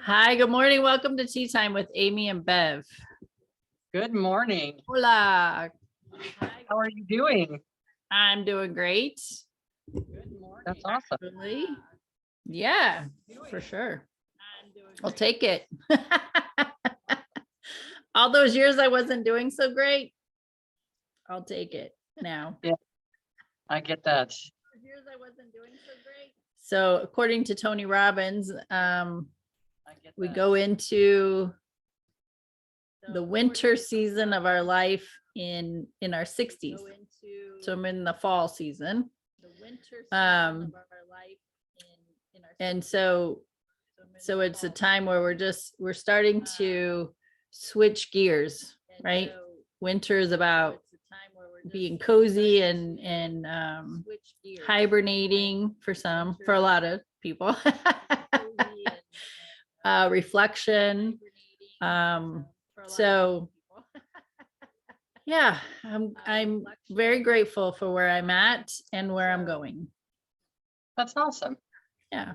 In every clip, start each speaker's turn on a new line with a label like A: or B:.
A: Hi, good morning. Welcome to Tea Time with Amie and Bev.
B: Good morning.
A: Hola.
B: How are you doing?
A: I'm doing great.
B: That's awesome.
A: Really? Yeah, for sure. I'll take it. All those years I wasn't doing so great, I'll take it now.
B: Yeah, I get that.
A: Years I wasn't doing so great. So according to Tony Robbins, we go into the winter season of our life in our 60s. So I'm in the fall season. And so it's a time where we're starting to switch gears, right? Winter is about being cozy and hibernating for a lot of people. Reflection. So yeah, I'm very grateful for where I'm at and where I'm going.
B: That's awesome.
A: Yeah.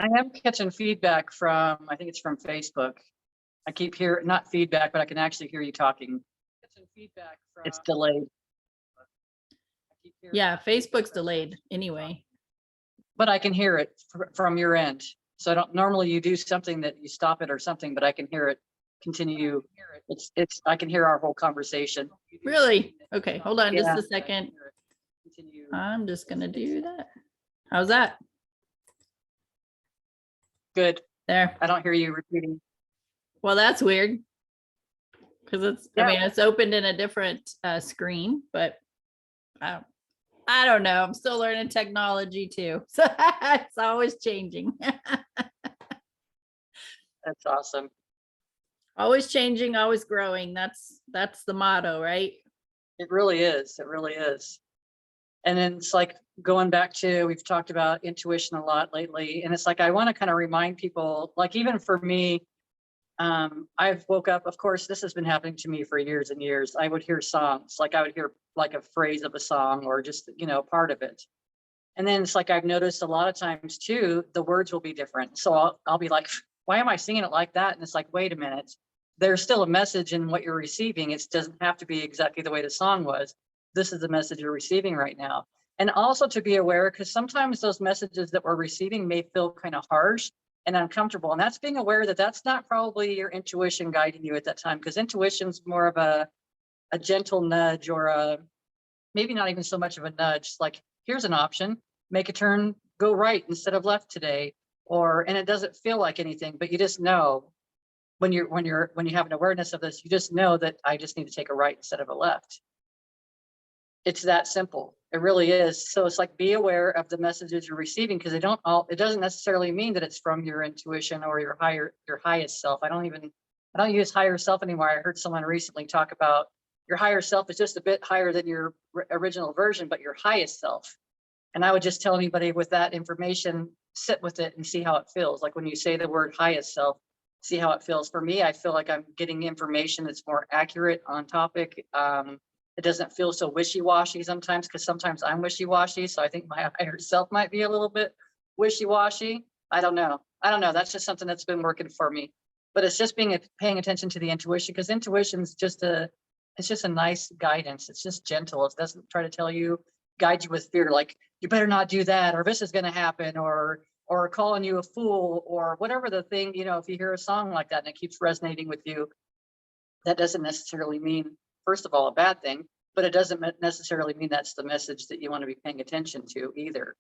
B: I am catching feedback from, I think it's from Facebook. I keep hearing, not feedback, but I can actually hear you talking. It's delayed.
A: Yeah, Facebook's delayed anyway.
B: But I can hear it from your end. So I don't, normally you do something that you stop it or something, but I can hear it continue. I can hear our whole conversation.
A: Really? Okay, hold on just
B: Yeah.
A: a second. I'm just gonna do that. How's that?
B: Good.
A: There.
B: I don't hear you repeating.
A: Well, that's weird. Because it's,
B: Yeah.
A: I mean, it's opened in a different screen, but I don't know. I'm still learning technology too. So it's always changing.
B: That's awesome.
A: Always changing, always growing. That's the motto, right?
B: It really is. It really is. And then it's like going back to, we've talked about intuition a lot lately. And it's like, I want to kind of remind people, like, even for me, I've woke up, of course, this has been happening to me for years and years. I would hear songs, like I would hear like a phrase of a song or just, part of it. And then it's like, I've noticed a lot of times too, the words will be different. So I'll be like, why am I singing it like that? And it's like, wait a minute, there's still a message in what you're receiving. It doesn't have to be exactly the way the song was. This is the message you're receiving right now. And also to be aware, because sometimes those messages that we're receiving may feel kind of harsh and uncomfortable. And that's being aware that that's not probably your intuition guiding you at that time, because intuition's more of a gentle nudge, or maybe not even so much of a nudge. Like, here's an option, make a turn, go right instead of left today. And it doesn't feel like anything, but you just know when you have an awareness of this, you just know that I just need to take a right instead of a left. It's that simple. It really is. So it's like, be aware of the messages you're receiving, because it doesn't necessarily mean that it's from your intuition or your highest self. I don't use higher self anymore. I heard someone recently talk about your higher self is just a bit higher than your original version, but your highest self. And I would just tell anybody with that information, sit with it and see how it feels. Like when you say the word highest self, see how it feels. For me, I feel like I'm getting information that's more accurate on topic. It doesn't feel so wishy-washy sometimes, because sometimes I'm wishy-washy. So I think my higher self might be a little bit wishy-washy. I don't know. That's just something that's been working for me. But it's just paying attention to the intuition, because intuition is just a nice guidance. It's just gentle. It doesn't try to guide you with fear, like you better not do that, or this is going to happen, or calling you a fool, or whatever the thing, if you hear a song like that and it keeps resonating with you, that doesn't necessarily mean, first of all, a bad thing, but it doesn't necessarily mean that's the message that you want to be paying attention to either.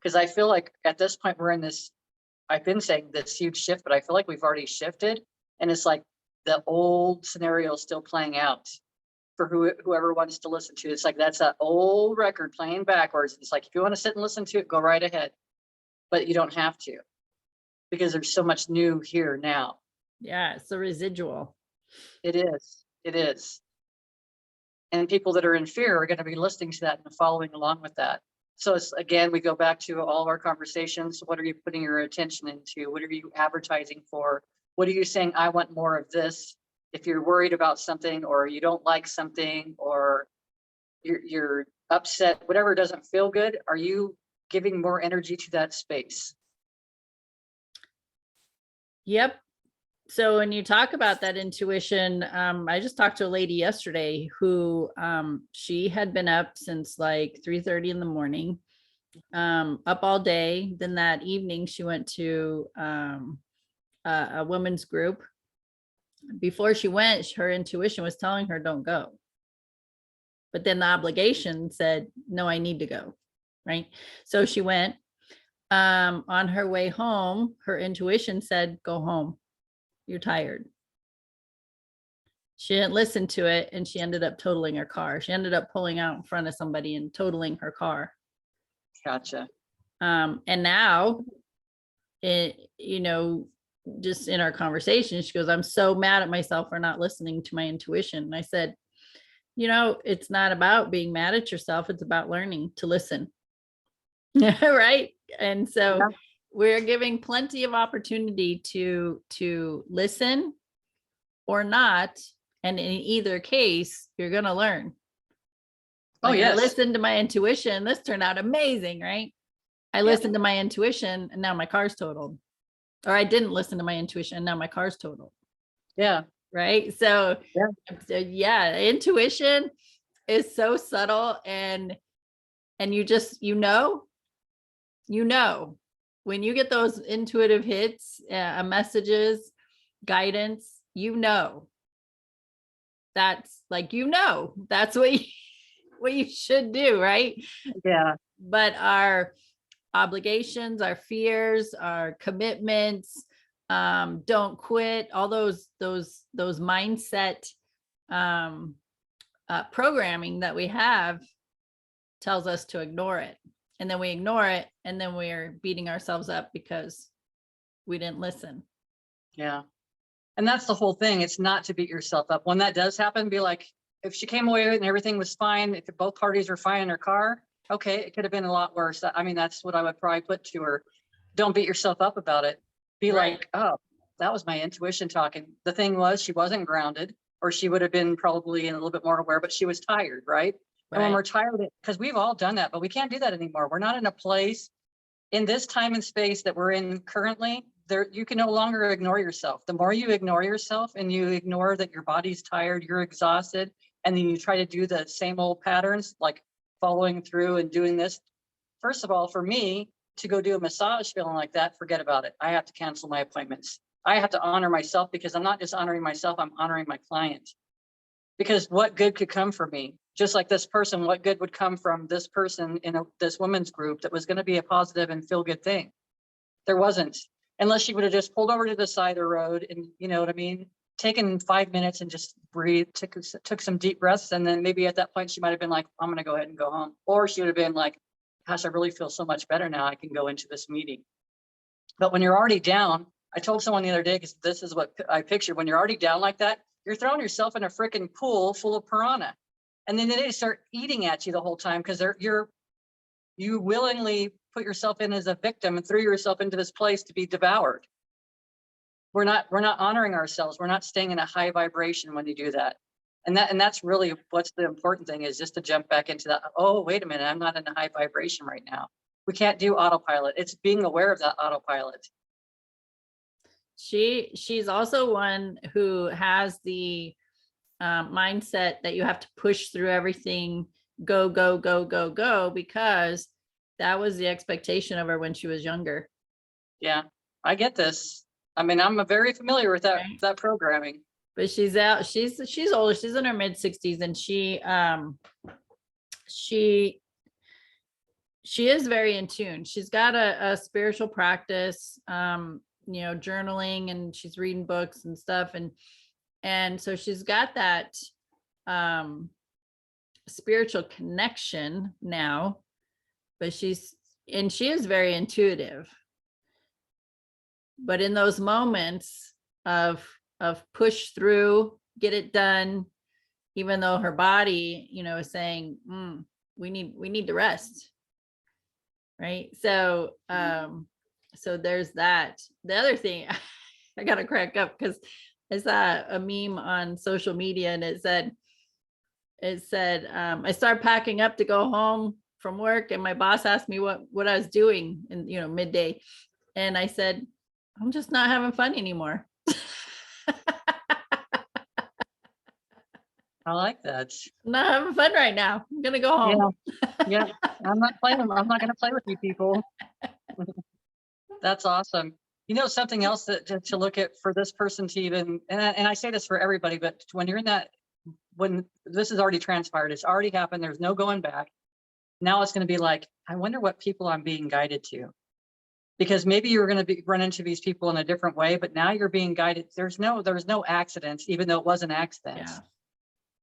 B: Because I feel like at this point we're in this, I've been saying this huge shift, but I feel like we've already shifted, and it's like the old scenario is still playing out for whoever wants to listen to it. It's like, that's that old record playing backwards. It's like, if you want to sit and listen to it, go right ahead, but you don't have to, because there's so much new here now.
A: Yeah, it's the residual.
B: It is. And people that are in fear are going to be listening to that and following along with that. So it's, again, we go back to all of our conversations. What are you putting your attention into? What are you advertising for? What are you saying? I want more of this. If you're worried about something, or you don't like something, or you're upset, whatever doesn't feel good, are you giving more energy to that space?
A: Yep. So when you talk about that intuition, I just talked to a lady yesterday who she had been up since like 3:30 in the morning, up all day. Then that evening she went to a women's group. Before she went, her intuition was telling her don't go. But then the obligation said, no, I need to go. Right. So she went. On her way home, her intuition said, go home. You're tired. She didn't listen to it, and she ended up totaling her car. She ended up pulling out in front of somebody and totaling her car.
B: Gotcha.
A: And now just in our conversation, she goes, I'm so mad at myself for not listening to my intuition. And I said, it's not about being mad at yourself. It's about learning to listen. Right. And so we're giving plenty of opportunity to listen or not. And in either case, you're going to learn.
B: Oh,
A: I
B: yes.
A: listened to my intuition. This turned out amazing, right? I listened to my intuition and now my car's totaled. Or I didn't listen to my intuition and now my car's totaled.
B: Yeah.
A: Right. So intuition is so subtle, and you just, when you get those intuitive hits, messages, guidance, that's like, that's what you should do. Right.
B: Yeah.
A: But our obligations, our fears, our commitments, don't quit, all those mindset programming that we have tells us to ignore it. And then we ignore it, and then we're beating ourselves up because we didn't listen.
B: Yeah. And that's the whole thing. It's not to beat yourself up. When that does happen, be like, if she came away and everything was fine, if both parties were fine in her car, okay, it could have been a lot worse. I mean, that's what I would probably put to her. Don't beat yourself up about it. Be like, oh, that was my intuition talking. The thing was, she wasn't grounded, or she would have been probably a little bit more aware, but she was tired, right? And when we're tired, because we've all done that, but we can't do that anymore. We're not in a place in this time and space that we're in currently. There, you can no longer ignore yourself. The more you ignore yourself and you ignore that your body's tired, you're exhausted, and then you try to do the same old patterns, like following through and doing this. First of all, for me to go do a massage feeling like that, forget about it. I have to cancel my appointments. I have to honor myself, because I'm not just honoring myself, I'm honoring my client. Because what good could come from me? Just like this person, what good would come from this person in this women's group that was going to be a positive and feel good thing? There wasn't, unless she would have just pulled over to the side of the road and, you know what I mean, taken 5 minutes and just breathed, took some deep breaths. And then maybe at that point she might have been like, I'm going to go ahead and go home. Or she would have been like, gosh, I really feel so much better now. I can go into this meeting. But when you're already down, I told someone the other day, because this is what I pictured, when you're already down like that, you're throwing yourself in a freaking pool full of piranha. And then they start eating at you the whole time, because you willingly put yourself in as a victim and threw yourself into this place to be devoured. We're not honoring ourselves. We're not staying in a high vibration when you do that. And that's really what's the important thing, is just to jump back into that. Oh, wait a minute, I'm not in a high vibration right now. We can't do autopilot. It's being aware of that autopilot.
A: She's also one who has the mindset that you have to push through everything, go, because that was the expectation of her when she was younger. Yeah,
B: I get this. I mean, I'm very familiar with that programming.
A: But she's older. She's in her mid 60s, and she is very in tune. She's got a spiritual practice, journaling, and she's reading books and stuff. And so she's got that spiritual connection now, but she is very intuitive. But in those moments of push through, get it done, even though her body, is saying, we need to rest. Right. So, so there's that. The other thing, I got to crack up, because I saw a meme on social media, and it said, I started packing up to go home from work, and my boss asked me what I was doing in, midday. And I said, I'm just not having fun anymore.
B: I like that.
A: I'm not having fun right now. I'm gonna go home.
B: Yeah. I'm not going to play with you people. That's awesome. You know, something else that to look at for this person to even, and I say this for everybody, but when you're in that, when this has already transpired, it's already happened, there's no going back. Now it's going to be like, I wonder what people I'm being guided to. Because maybe you're going to run into these people in a different way, but now you're being guided. There's no accidents, even though it was an accident.
A: Yeah.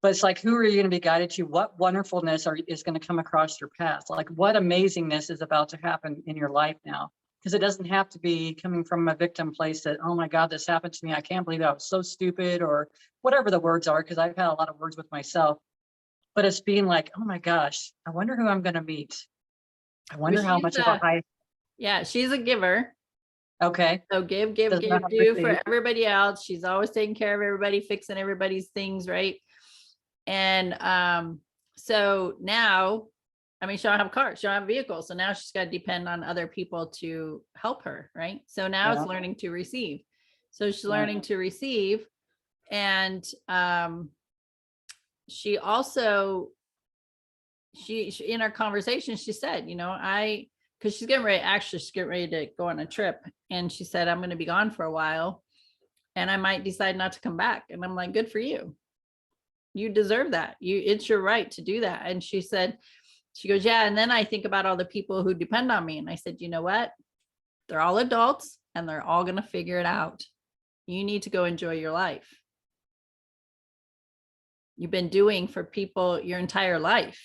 B: But it's like, who are you going to be guided to? What wonderfulness is going to come across your path? Like, what amazingness is about to happen in your life now? Because it doesn't have to be coming from a victim place that, oh my God, this happened to me. I can't believe I was so stupid, or whatever the words are, because I've had a lot of words with myself. But it's being like, oh my gosh, I wonder who I'm going to meet. I wonder how much of a high.
A: Yeah, she's a giver.
B: Okay.
A: So give, do for everybody else. She's always taking care of everybody, fixing everybody's things, right? And so now, I mean, she don't have a car, she don't have a vehicle. So now she's got to depend on other people to help her, right? So now it's learning to receive. So she's learning to receive. And she also, she in our conversation, she said, you know, because she's getting ready to go on a trip. And she said, I'm going to be gone for a while and I might decide not to come back. And I'm like, good for you. You deserve that. It's your right to do that. And she said, she goes, yeah. And then I think about all the people who depend on me. And I said, you know what? They're all adults and they're all going to figure it out. You need to go enjoy your life. You've been doing for people your entire life.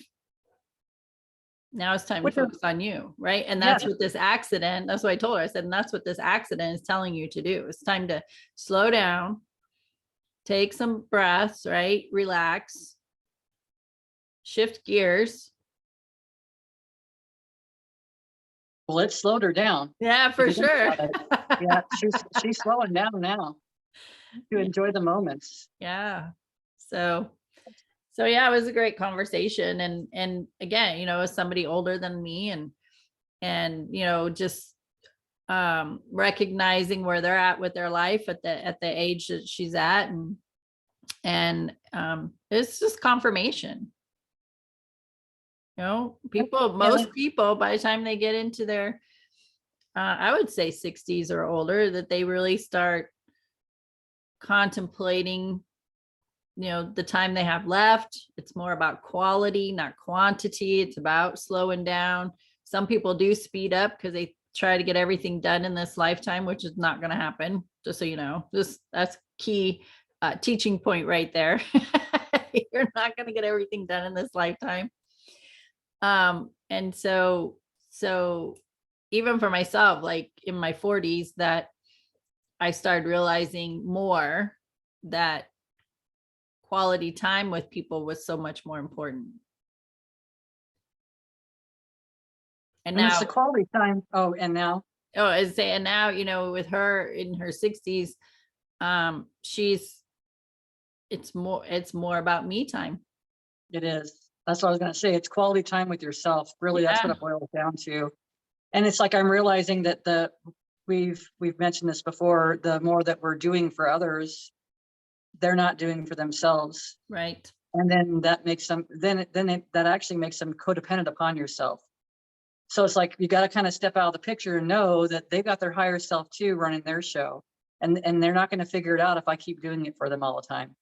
A: Now it's time to focus on you, right? And that's what this accident, that's what I told her. I said, and that's what this accident is telling you to do. It's time to slow down, take some breaths, right? Relax, shift gears.
B: Well, it slowed her down.
A: Yeah, for sure.
B: Yeah, she's slowing down now to enjoy the moments.
A: Yeah. So yeah, it was a great conversation. And again, you know, as somebody older than me and, you know, just recognizing where they're at with their life at the age that she's at. And it's just confirmation. You know, most people, by the time they get into their, I would say 60s or older, that they really start contemplating, you know, the time they have left. It's more about quality, not quantity. It's about slowing down. Some people do speed up because they try to get everything done in this lifetime, which is not going to happen. Just so you know, that's key teaching point right there. You're not going to get everything done in this lifetime. And so even for myself, like in my 40s, that I started realizing more that quality time with people was so much more important. And now
B: it's the quality time. Oh, and now?
A: Oh, I say, and now, you know, with her in her 60s, it's more about me time.
B: It is. That's what I was going to say. It's quality time with yourself. Really, that's what it boils down to. And it's like, I'm realizing that we've mentioned this before, the more that we're doing for others, they're not doing for themselves.
A: Right.
B: And then that makes them, that actually makes them codependent upon yourself. So it's like, you got to kind of step out of the picture and know that they've got their higher self too, running their show. And they're not going to figure it out if I keep doing it for them all the time.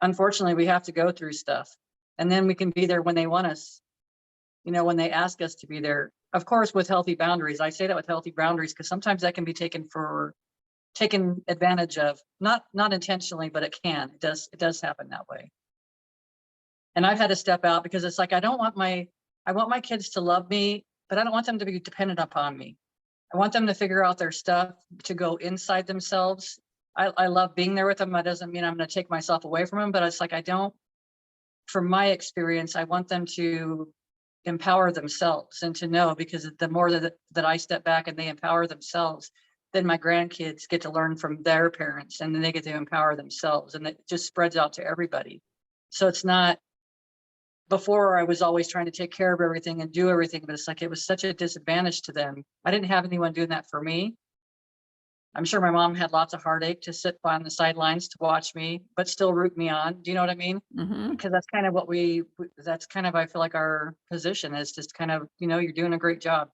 B: Unfortunately, we have to go through stuff, and then we can be there when they want us, you know, when they ask us to be there, of course, with healthy boundaries. I say that with healthy boundaries, because sometimes that can be taken advantage of, not intentionally, but it does happen that way. And I've had to step out because it's like, I want my kids to love me, but I don't want them to be dependent upon me. I want them to figure out their stuff, to go inside themselves. I love being there with them. That doesn't mean I'm going to take myself away from them, but it's like, from my experience, I want them to empower themselves and to know, because the more that I step back and they empower themselves, then my grandkids get to learn from their parents, and then they get to empower themselves, and it just spreads out to everybody. So it's not, before I was always trying to take care of everything and do everything, but it's like, it was such a disadvantage to them. I didn't have anyone doing that for me. I'm sure my mom had lots of heartache to sit on the sidelines to watch me, but still root me on. Do you know what I mean?
A: Mm-hmm.
B: Because that's kind of what that's kind of, I feel like our position is just kind of, you're doing a great job.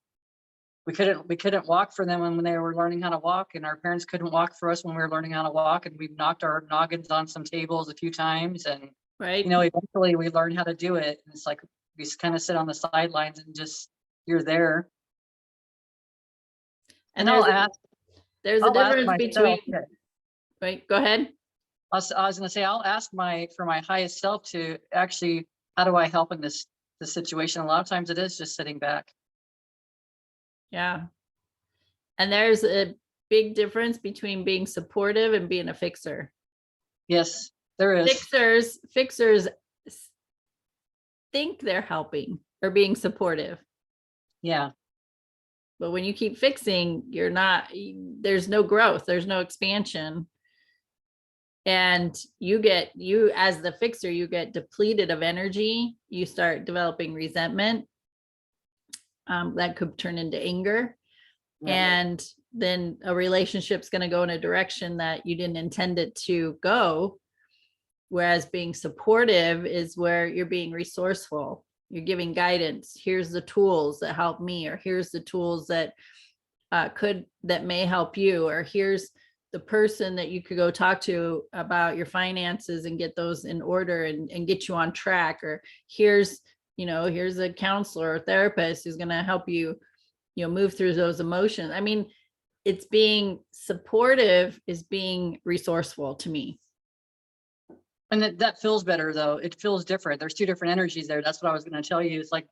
B: We couldn't walk for them when they were learning how to walk, and our parents couldn't walk for us when we were learning how to walk, and we've knocked our noggins on some tables a few times, and
A: Right.
B: eventually we learned how to do it. And it's like we just kind of sit on the sidelines and just, you're there.
A: And
B: I'll ask
A: there's a
B: I'll ask
A: difference
B: myself.
A: between, right, go ahead.
B: I was going to say, I'll ask for my highest self to actually, how do I help in this situation? A lot of times it is just sitting back.
A: Yeah. And there's a big difference between being supportive and being a fixer.
B: Yes, there is.
A: Fixers think they're helping or being supportive.
B: Yeah.
A: But when you keep fixing, there's no growth, there's no expansion. And you as the fixer, you get depleted of energy. You start developing resentment. That could turn into anger. Yeah. And then a relationship's going to go in a direction that you didn't intend it to go. Whereas being supportive is where you're being resourceful. You're giving guidance. Here's the tools that help me, or here's the tools that may help you, or here's the person that you could go talk to about your finances and get those in order and get you on track. Or here's a counselor or therapist who's going to help you, move through those emotions. I mean, it's being supportive is being resourceful to me.
B: And that feels better though. It feels different. There's two different energies there. That's what I was going to tell you. It's like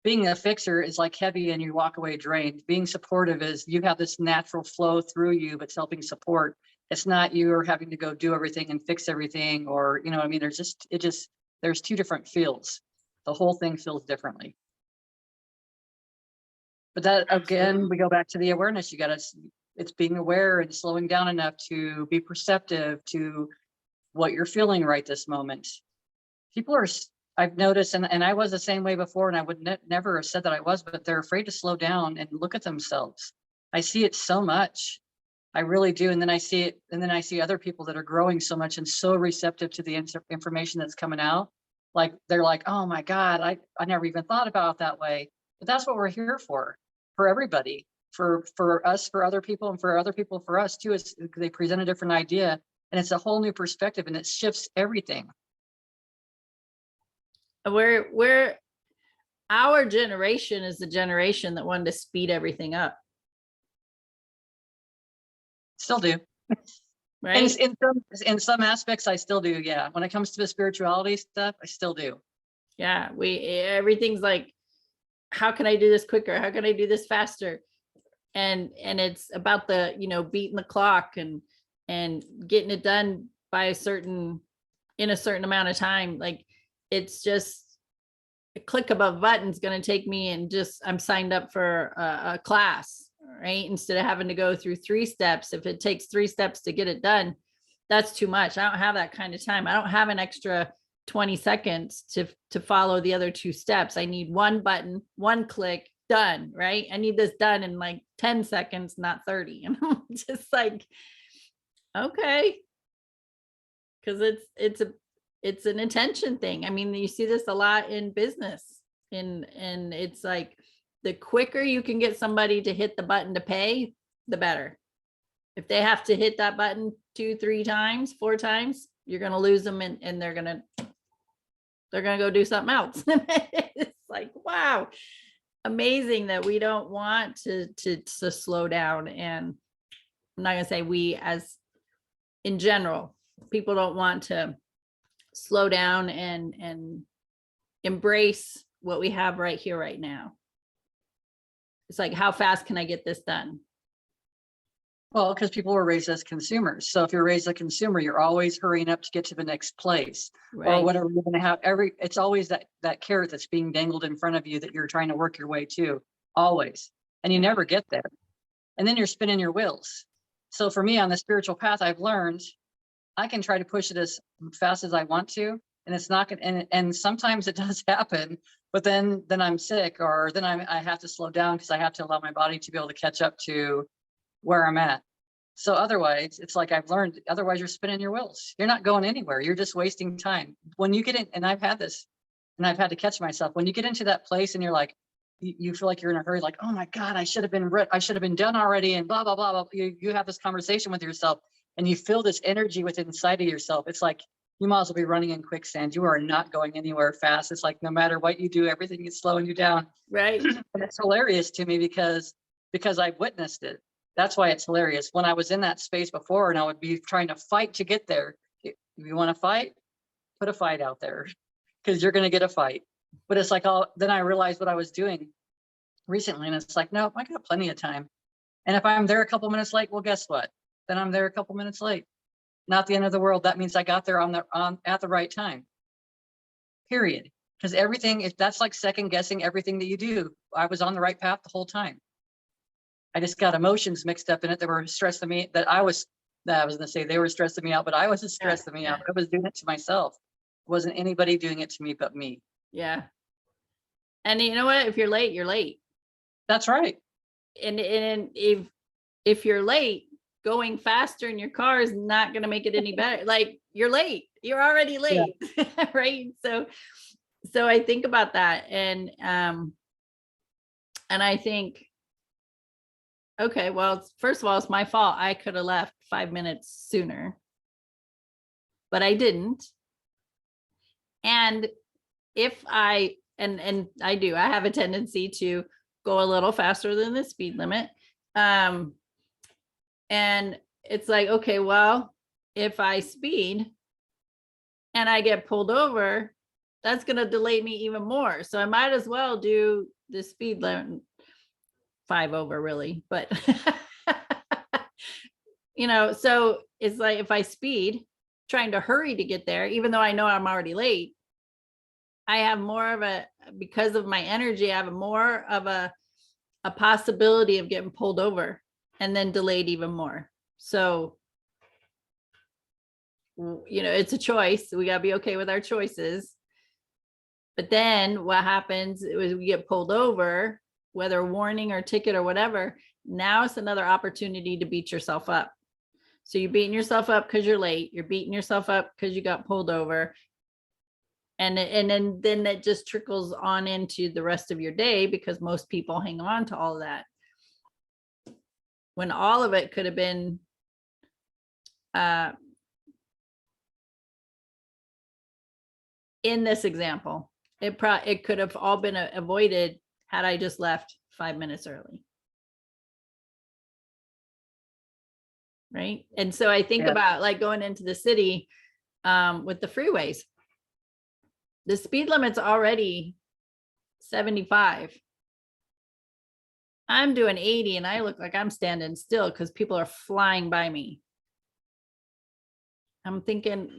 B: being a fixer is like heavy and you walk away drained. Being supportive is you have this natural flow through you, but it's helping support. It's not you are having to go do everything and fix everything, or, I mean, there's two different feels. The whole thing feels differently. But that, again, we go back to the awareness. It's being aware and slowing down enough to be perceptive to what you're feeling right this moment. I've noticed, and I was the same way before, and I would never have said that I was, but they're afraid to slow down and look at themselves. I see it so much. I really do. And then I see other people that are growing so much and so receptive to the information that's coming out. Like, they're like, oh my God, I never even thought about it that way. But that's what we're here for everybody, for us, for other people, and for other people, for us too. They present a different idea, and it's a whole new perspective, and it shifts everything.
A: We're our generation is the generation that wanted to speed everything up.
B: Still do. Right. In some aspects, I still do. Yeah. When it comes to the spirituality stuff, I still do.
A: Yeah. Everything's like, how can I do this quicker? How can I do this faster? And it's about the, beating the clock and getting it done in a certain amount of time. Like, it's just a click of a button is going to take me, and I'm signed up for a class, right? Instead of having to go through 3 steps. If it takes 3 steps to get it done, that's too much. I don't have that kind of time. I don't have an extra 20 seconds to follow the other 2 steps. I need one button, one click, done, right? I need this done in like 10 seconds, not 30. And I'm just like, okay. Because it's an attention thing. I mean, you see this a lot in business, and it's like, the quicker you can get somebody to hit the button to pay, the better. If they have to hit that button 2, 3 times, 4 times, you're going to lose them, and they're going to go do something else. It's like, wow, amazing that we don't want to slow down. And I'm not going to say we, as in general, people don't want to slow down and embrace what we have right here, right now. It's like, how fast can I get this done?
B: Well, because people were raised as consumers. So if you're raised as a consumer, you're always hurrying up to get to the next place, right? Or whatever you're going to have. It's always that carrot that's being dangled in front of you that you're trying to work your way to, always. And you never get there. And then you're spinning your wheels. So for me, on the spiritual path, I've learned I can try to push it as fast as I want to, and it's not going to, and sometimes it does happen, but then I'm sick, or then I have to slow down because I have to allow my body to be able to catch up to where I'm at. So otherwise, it's like I've learned, otherwise you're spinning your wheels. You're not going anywhere. You're just wasting time. When you get in, and I've had this, and I've had to catch myself, when you get into that place and you're like, you feel like you're in a hurry, like, oh my God, I should have been done already, and blah, blah, blah, blah. You have this conversation with yourself and you feel this energy within inside of yourself. It's like, you might as well be running in quicksand. You are not going anywhere fast. It's like, no matter what you do, everything is slowing you down.
A: Right.
B: And it's hilarious to me because I've witnessed it. That's why it's hilarious. When I was in that space before and I would be trying to fight to get there. If you want to fight, put a fight out there because you're going to get a fight. But it's like, then I realized what I was doing recently. And it's like, no, I got plenty of time. And if I'm there a couple minutes late, well, guess what? Then I'm there a couple minutes late. Not the end of the world. That means I got there at the right time. Period. Because everything, that's like second guessing everything that you do. I was on the right path the whole time. I just got emotions mixed up in it that were stressing me, that I was going to say they were stressing me out, but I wasn't stressing me out. I was doing it to myself. It wasn't anybody doing it to me but me.
A: Yeah. And you know what? If you're late, you're late.
B: That's right.
A: And if you're late, going faster in your car is not going to make it any better. Like, you're late. You're already late. Yeah. Right. So I think about that. And I think, okay, well, first of all, it's my fault. I could have left 5 minutes sooner, but I didn't. And if I have a tendency to go a little faster than the speed limit. And it's like, okay, well, if I speed and I get pulled over, that's going to delay me even more. So I might as well do the speed limit 5 over really, but so it's like, if I speed trying to hurry to get there, even though I know I'm already late, I have more of because of my energy, I have more of a possibility of getting pulled over and then delayed even more. So, it's a choice. We gotta be okay with our choices. But then what happens is we get pulled over, whether warning or ticket or whatever. Now it's another opportunity to beat yourself up. So you're beating yourself up because you're late. You're beating yourself up because you got pulled over. And then that just trickles on into the rest of your day, because most people hang on to all of that, when all of it could have been in this example, it could have all been avoided had I just left 5 minutes early. Right. And so I think about like going into the city with the freeways. The speed limit's already 75. I'm doing 80 and I look like I'm standing still because people are flying by me. I'm thinking,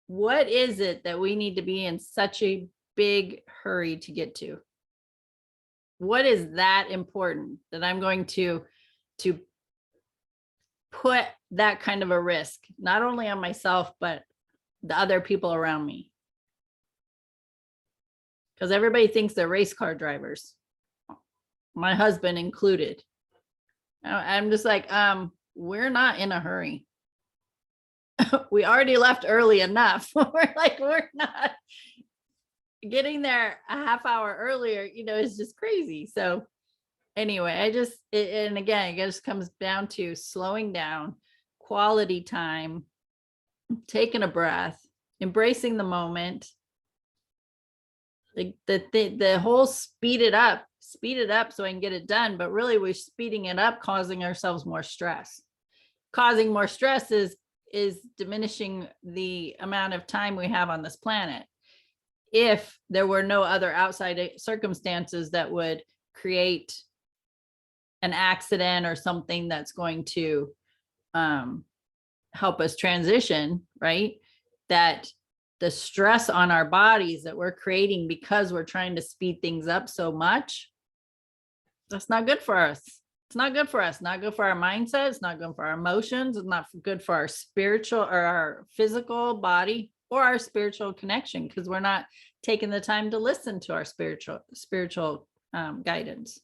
A: what is it that we need to be in such a big hurry to get to? What is that important that I'm going to put that kind of a risk, not only on myself, but the other people around me? Because everybody thinks they're race car drivers, my husband included. I'm just like, we're not in a hurry. We already left early enough. We're not getting there a half hour earlier, it's just crazy. So anyway, and again, it just comes down to slowing down, quality time, taking a breath, embracing the moment. Like the whole speed it up so I can get it done. But really we're speeding it up, causing ourselves more stress. Causing more stress is diminishing the amount of time we have on this planet. If there were no other outside circumstances that would create an accident or something that's going to help us transition, right? That the stress on our bodies that we're creating because we're trying to speed things up so much, that's not good for us. It's not good for us, not good for our mindset. It's not good for our emotions. It's not good for our spiritual or our physical body or our spiritual connection, because we're not taking the time to listen to our spiritual guidance.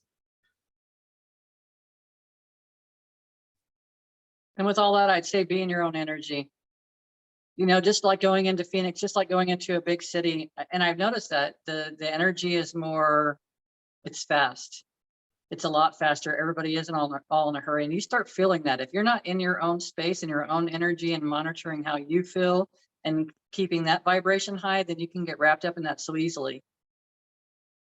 B: And with all that, I'd say be in your own energy. Just like going into Phoenix, just like going into a big city. And I've noticed that the energy is more, it's fast. It's a lot faster. Everybody isn't all in a hurry. And you start feeling that if you're not in your own space and your own energy and monitoring how you feel and keeping that vibration high, then you can get wrapped up in that so easily.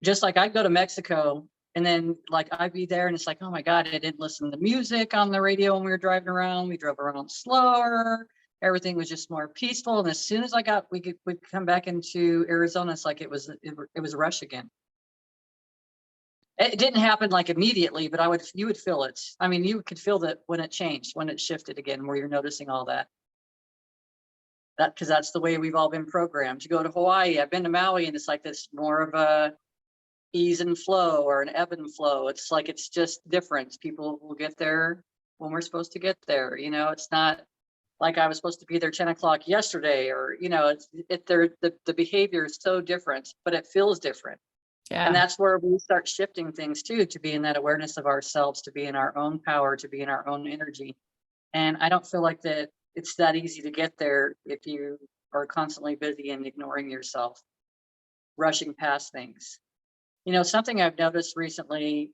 B: Just like I'd go to Mexico and then like I'd be there and it's like, oh my God, I didn't listen to music on the radio when we were driving around. We drove around slower. Everything was just more peaceful. And as soon as we'd come back into Arizona, it's like it was a rush again. It didn't happen like immediately, but you would feel it. I mean, you could feel that when it changed, when it shifted again, where you're noticing all that. Because that's the way we've all been programmed. You go to Hawaii, I've been to Maui, and it's like this more of a ease and flow or an ebb and flow. It's like, it's just different. People will get there when we're supposed to get there. It's not like I was supposed to be there 10 o'clock yesterday, or, the behavior is so different, but it feels different.
A: Yeah.
B: And that's where we start shifting things too, to be in that awareness of ourselves, to be in our own power, to be in our own energy. And I don't feel like that it's that easy to get there if you are constantly busy and ignoring yourself, rushing past things. Something I've noticed recently,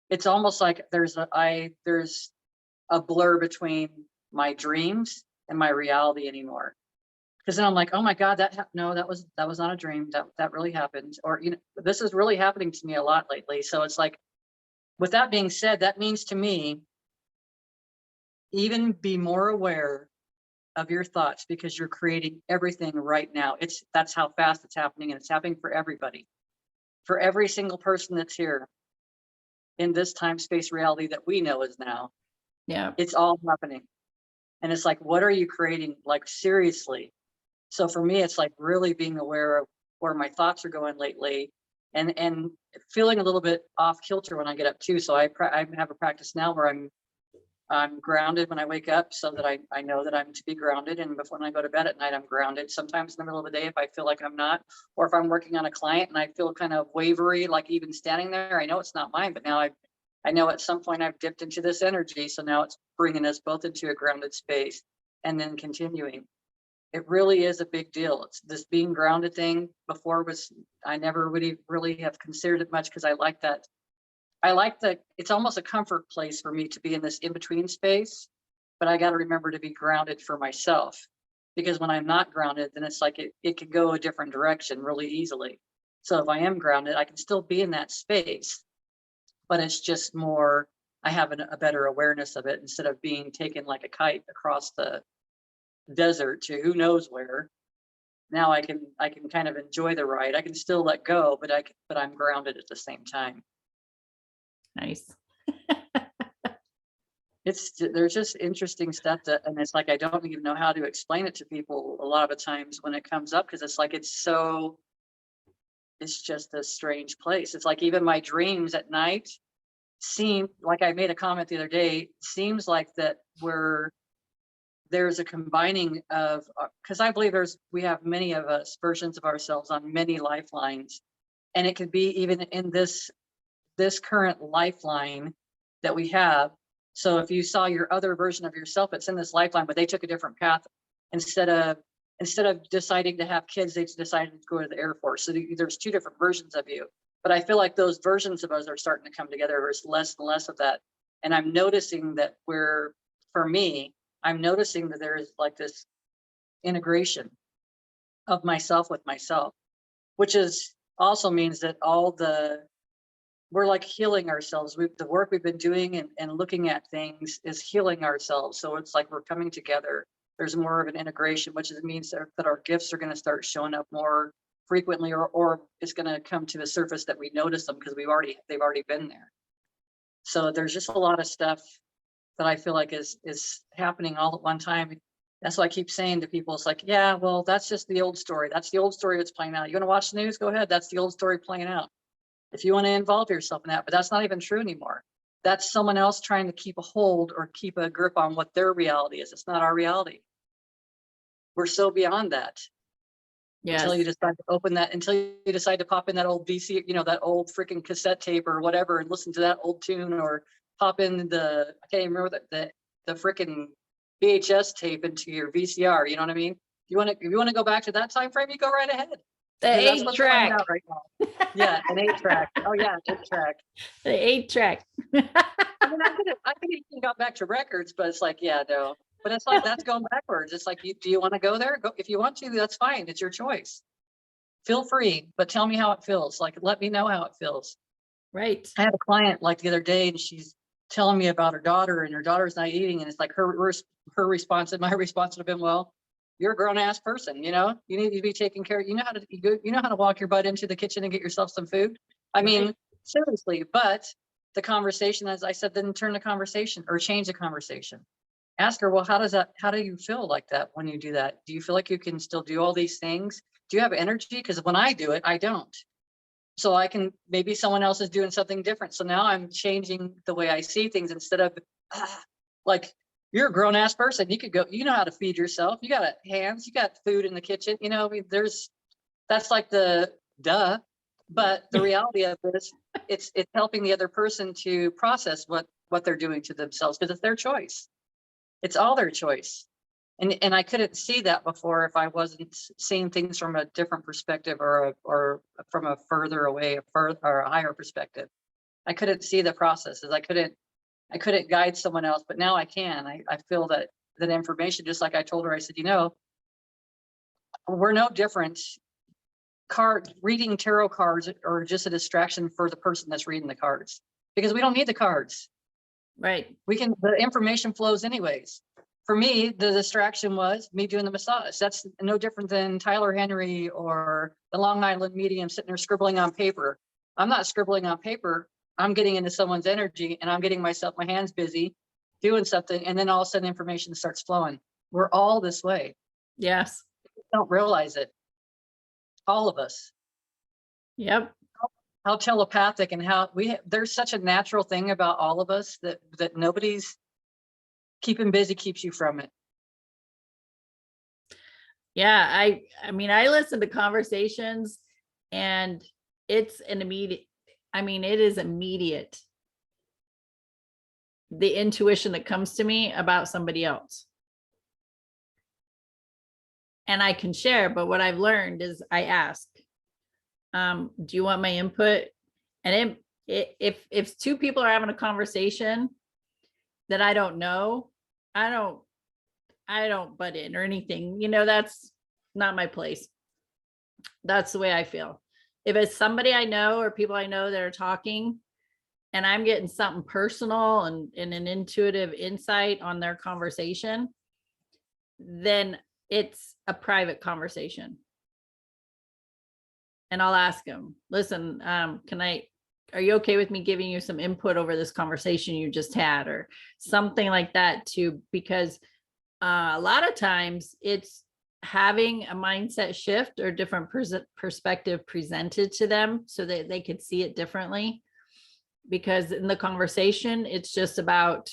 B: it's almost like there's a blur between my dreams and my reality anymore. Because then I'm like, oh my God, that was not a dream. That really happened. Or, this is really happening to me a lot lately. So it's like, with that being said, that means to me, even be more aware of your thoughts, because you're creating everything right now. That's how fast it's happening. And it's happening for everybody, for every single person that's here in this time, space, reality that we know is now.
A: Yeah.
B: It's all happening. And it's like, what are you creating? Like, seriously. So for me, it's like really being aware of where my thoughts are going lately, and feeling a little bit off kilter when I get up too. So I have a practice now where I'm grounded when I wake up, so that I know that I'm to be grounded. And before when I go to bed at night, I'm grounded. Sometimes in the middle of the day, if I feel like I'm not, or if I'm working on a client and I feel kind of wavery, like even standing there, I know it's not mine, but now I know at some point I've dipped into this energy. So now it's bringing us both into a grounded space and then continuing. It really is a big deal. It's this being grounded thing. Before I never would really have considered it much, because I like that. It's almost a comfort place for me to be in this in-between space, but I got to remember to be grounded for myself, because when I'm not grounded, then it's like it could go a different direction really easily. So if I am grounded, I can still be in that space, but it's just more, I have a better awareness of it, instead of being taken like a kite across the desert to who knows where. Now I can kind of enjoy the ride. I can still let go, but I'm grounded at the same time.
A: Nice.
B: There's just interesting stuff and it's like I don't even know how to explain it to people a lot of the times when it comes up, because it's like it's just a strange place. It's like even my dreams at night seem like, I made a comment the other day, seems like that there's a combining of, because I believe we have many of us versions of ourselves on many lifelines, and it could be even in this current lifeline that we have. So if you saw your other version of yourself, it's in this lifeline, but they took a different path. Instead of deciding to have kids, they decided to go to the Air Force. So there's two different versions of you. But I feel like those versions of us are starting to come together. There's less and less of that. And I'm noticing that I'm noticing that there is like this integration of myself with myself, which is also means that we're like healing ourselves. The work we've been doing and looking at things is healing ourselves. So it's like we're coming together. There's more of an integration, which means that our gifts are going to start showing up more frequently, or it's going to come to the surface that we notice them, because they've already been there. So there's just a lot of stuff that I feel like is happening all at one time. That's what I keep saying to people. It's like, yeah, well, that's just the old story. That's the old story that's playing out. You want to watch the news? Go ahead. That's the old story playing out. If you want to involve yourself in that, but that's not even true anymore. That's someone else trying to keep a hold or keep a grip on what their reality is. It's not our reality. We're so beyond that. Yes. Until you decide to open that, until you decide to pop in that old VC, that old freaking cassette tape or whatever, and listen to that old tune, or pop in I can't even remember the the freaking VHS tape into your VCR. You know what I mean? If you want to go back to that time frame, you go right ahead.
A: The
B: That's what's playing
A: 8-track.
B: out right now. Yeah, an 8-track. Oh yeah, 8-track.
A: The 8-track.
B: I mean, I think you got back to records, but it's like, yeah, no. But it's like, that's going backwards. It's like, do you want to go there? Go, if you want to, that's fine. It's your choice. Feel free, but tell me how it feels. Like, let me know how it feels.
A: Right.
B: I had a client like the other day, and she's telling me about her daughter, and her daughter's not eating. And it's like her response and my response would have been, well, you're a grown ass person, you know, you need to be taken care of. You know how to walk your butt into the kitchen and get yourself some food. I mean, seriously, but the conversation, as I said, then turn the conversation or change the conversation. Ask her, well, how do you feel like that when you do that? Do you feel like you can still do all these things? Do you have energy? Because when I do it, I don't. So maybe someone else is doing something different. So now I'm changing the way I see things instead of like, you're a grown ass person. You could go, you know how to feed yourself. You got hands, you got food in the kitchen. You know, I mean, that's like the duh. But the reality of it is it's helping the other person to process what they're doing to themselves, because it's their choice. It's all their choice. And I couldn't see that before if I wasn't seeing things from a different perspective or from a further away, or a higher perspective. I couldn't see the processes. I couldn't guide someone else, but now I can. I feel that information, just like I told her, I said, you know, we're no different. Reading tarot cards are just a distraction for the person that's reading the cards, because we don't need the cards.
A: Right.
B: The information flows anyways. For me, the distraction was me doing the massage. That's no different than Tyler Henry or the Long Island medium sitting there scribbling on paper. I'm not scribbling on paper. I'm getting into someone's energy, and I'm getting my hands busy doing something. And then all of a sudden information starts flowing. We're all this way.
A: Yes.
B: Don't realize it. All of us.
A: Yep.
B: How telepathic, and how there's such a natural thing about all of us that nobody's keeping busy keeps you from it.
A: Yeah. I mean, I listen to conversations, and it's an immediate, it is immediate. The intuition that comes to me about somebody else. And I can share, but what I've learned is I ask, do you want my input? And if two people are having a conversation that I don't know, I don't butt in or anything. You know, that's not my place. That's the way I feel. If it's somebody I know or people I know that are talking, and I'm getting something personal and an intuitive insight on their conversation, then it's a private conversation. And I'll ask them, listen, are you okay with me giving you some input over this conversation you just had, or something like that too? Because a lot of times it's having a mindset shift or different perspective presented to them so that they could see it differently. Because in the conversation, it's just about,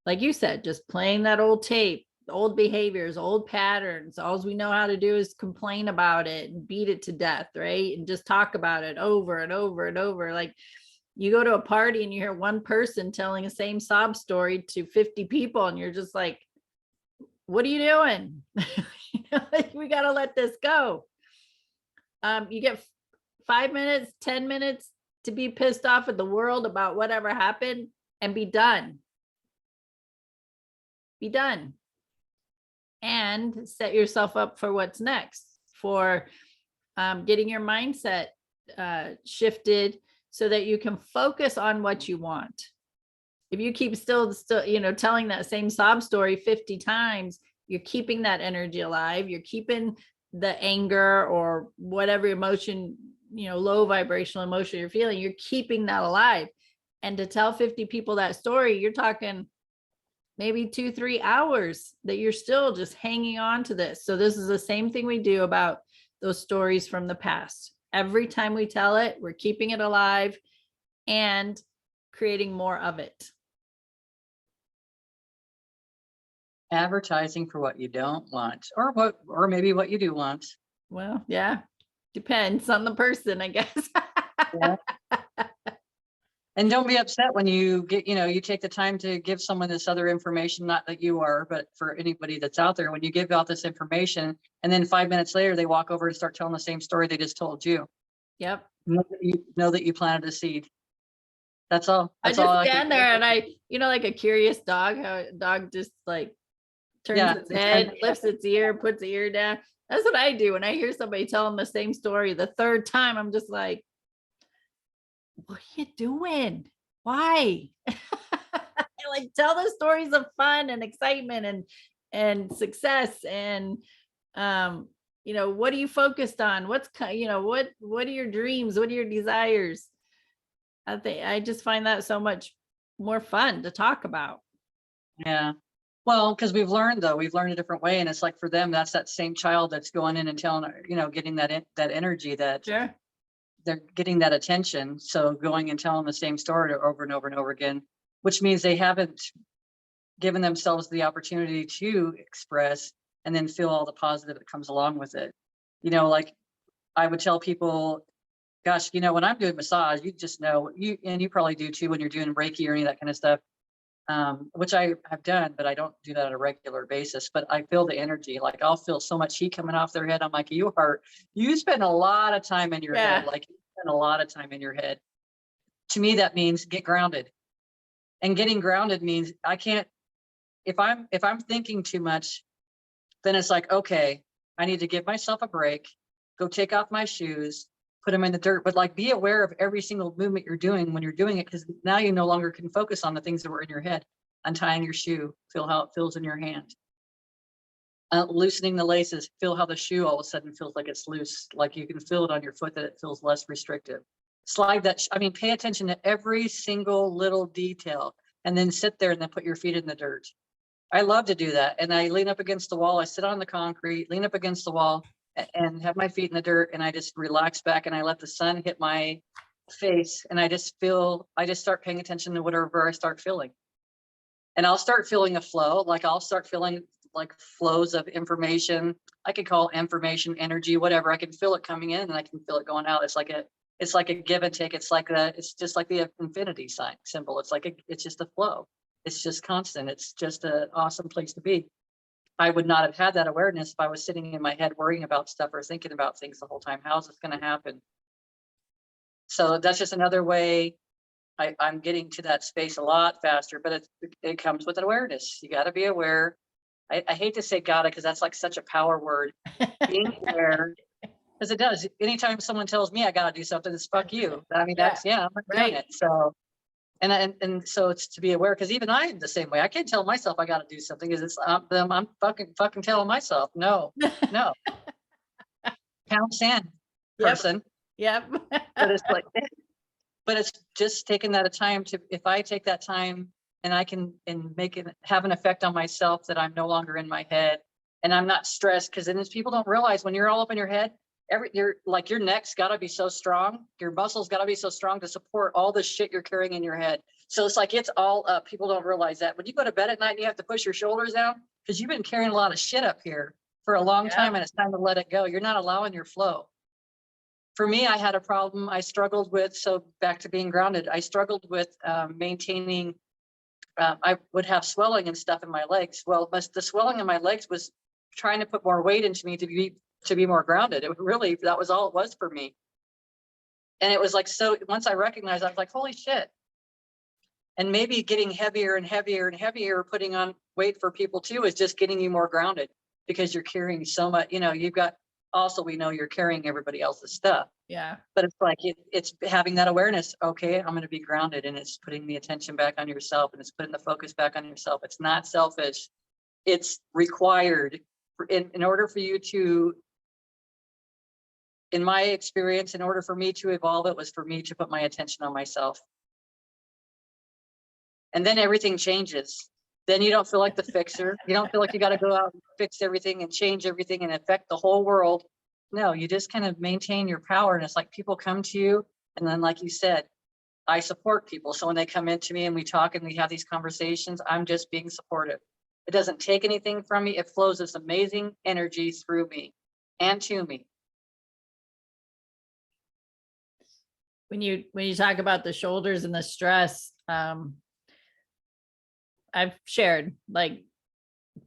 A: like you said, just playing that old tape, old behaviors, old patterns. All we know how to do is complain about it and beat it to death, right? And just talk about it over and over and over. Like, you go to a party and you hear one person telling the same sob story to 50 people, and you're just like, what are you doing? We got to let this go. You get 5 minutes, 10 minutes to be pissed off at the world about whatever happened, and be done. Be done. And set yourself up for what's next, for getting your mindset shifted so that you can focus on what you want. If you keep still, telling that same sob story 50 times, you're keeping that energy alive. You're keeping the anger or whatever emotion, low vibrational emotion you're feeling, you're keeping that alive. And to tell 50 people that story, you're talking maybe 2-3 hours that you're still just hanging on to this. So this is the same thing we do about those stories from the past. Every time we tell it, we're keeping it alive and creating more of it.
B: Advertising for what you don't want, or maybe what you do want.
A: Well, yeah, depends on the person, I guess.
B: Yeah. And don't be upset when you get, you take the time to give someone this other information, not that you are, but for anybody that's out there, when you give out this information and then 5 minutes later, they walk over and start telling the same story they just told you.
A: Yep.
B: Know that you planted a seed. That's all.
A: I
B: That's all
A: just
B: I
A: stand
B: can
A: there and I, like a curious dog, how a dog just like turns its head, lifts its ear, puts the ear down. That's what I do when I hear somebody telling the same story the third time. I'm just like, what are you doing? Why? Like, tell the stories of fun and excitement and success and what are you focused on? What are your dreams? What are your desires? I just find that so much more fun to talk about.
B: Yeah. Well, because we've learned a different way. And it's like for them, that's that same child that's going in and telling, getting that energy that
A: Sure.
B: they're getting that attention. So going and telling the same story over and over and over again, which means they haven't given themselves the opportunity to express and then feel all the positive that comes along with it. Like I would tell people, gosh, when I'm doing massage, you just know, and you probably do too when you're doing Reiki or any of that kind of stuff, which I have done, but I don't do that on a regular basis. But I feel the energy. Like I'll feel so much heat coming off their head. I'm like, you spend a lot of time in your head. Like you spend a lot of time in your head. To me, that means get grounded. And getting grounded means I can't, if I'm thinking too much, then it's like, okay, I need to give myself a break, go take off my shoes, put them in the dirt, but like be aware of every single movement you're doing when you're doing it, because now you no longer can focus on the things that were in your head. Untying your shoe, feel how it feels in your hand. Loosening the laces, feel how the shoe all of a sudden feels like it's loose, like you can feel it on your foot that it feels less restrictive. Slide that, pay attention to every single little detail and then sit there and then put your feet in the dirt. I love to do that. And I lean up against the wall. I sit on the concrete, lean up against the wall and have my feet in the dirt. And I just relax back and I let the sun hit my face. And I just start paying attention to whatever I start feeling. And I'll start feeling a flow. Like I'll start feeling like flows of information. I could call information, energy, whatever. I can feel it coming in and I can feel it going out. It's like a give and take. It's just like the infinity sign symbol. It's just a flow. It's just constant. It's just an awesome place to be. I would not have had that awareness if I was sitting in my head worrying about stuff or thinking about things the whole time. How's this going to happen? So that's just another way I'm getting to that space a lot faster, but it comes with an awareness. You got to be aware. I hate to say gotta, because that's like such a power word. Being aware, because it does. Anytime someone tells me I got to do something, it's fuck you. I'm not doing it. So. And so it's to be aware, because even I'm the same way. I can't tell myself I got to do something, because I'm fucking telling myself no. Pound sand, person.
A: Yep.
B: But it's just taking that time to, if I take that time and I can make it have an effect on myself, that I'm no longer in my head and I'm not stressed. Because then people don't realize when you're all up in your head, your neck's got to be so strong, your muscles got to be so strong to support all the shit you're carrying in your head. So it's like it's all up. People don't realize that when you go to bed at night and you have to push your shoulders down because you've been carrying a lot of shit up here for a long time, and it's time to let it go. You're not allowing your flow. For me, I had a problem I struggled with. So back to being grounded, I struggled with maintaining. I would have swelling and stuff in my legs. Well, the swelling in my legs was trying to put more weight into me to be more grounded. That was all it was for me. And it was like, so once I recognized, I was like, holy shit. And maybe getting heavier and heavier and heavier, putting on weight for people too, is just getting you more grounded, because you're carrying so much, you've got, also, we know you're carrying everybody else's stuff.
A: Yeah.
B: But it's like, it's having that awareness. Okay, I'm going to be grounded, and it's putting the attention back on yourself, and it's putting the focus back on yourself. It's not selfish. It's required in order for you to, in my experience, in order for me to evolve, it was for me to put my attention on myself. And then everything changes. Then you don't feel like the fixer. You don't feel like you got to go out and fix everything and change everything and affect the whole world. No, you just kind of maintain your power. And it's like people come to you. And then, like you said, I support people. So when they come into me and we talk and we have these conversations, I'm just being supportive. It doesn't take anything from me. It flows this amazing energy through me and to me.
A: when you talk about the shoulders and the stress, I've shared, like,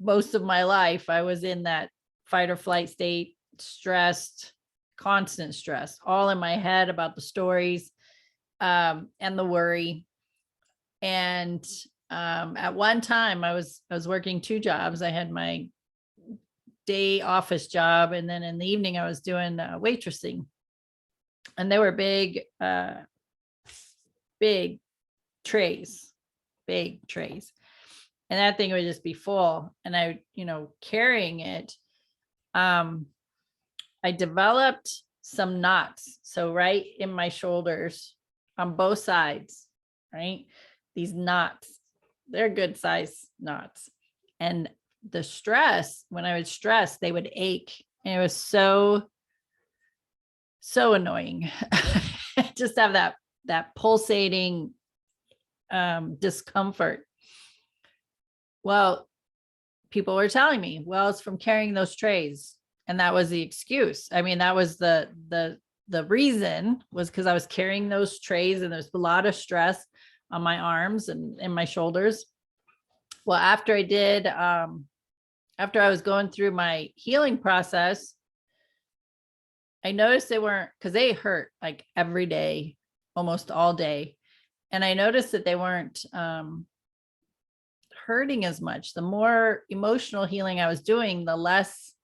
A: most of my life, I was in that fight or flight state, stressed, constant stress, all in my head about the stories, and the worry. And at one time I was working 2 jobs. I had my day office job, and then in the evening I was doing waitressing. And they were big trays, big trays. And that thing would just be full. And I, carrying it, I developed some knots. So right in my shoulders on both sides, right? These knots, they're good size knots. And the stress, when I was stressed, they would ache. And it was so annoying. Just have that pulsating discomfort. Well, people were telling me, well, it's from carrying those trays. And that was the excuse. I mean, that was the reason, was because I was carrying those trays and there's a lot of stress on my arms and in my shoulders. Well, after I was going through my healing process, I noticed they weren't, because they hurt like every day, almost all day. And I noticed that they weren't hurting as much. The more emotional healing I was doing, the less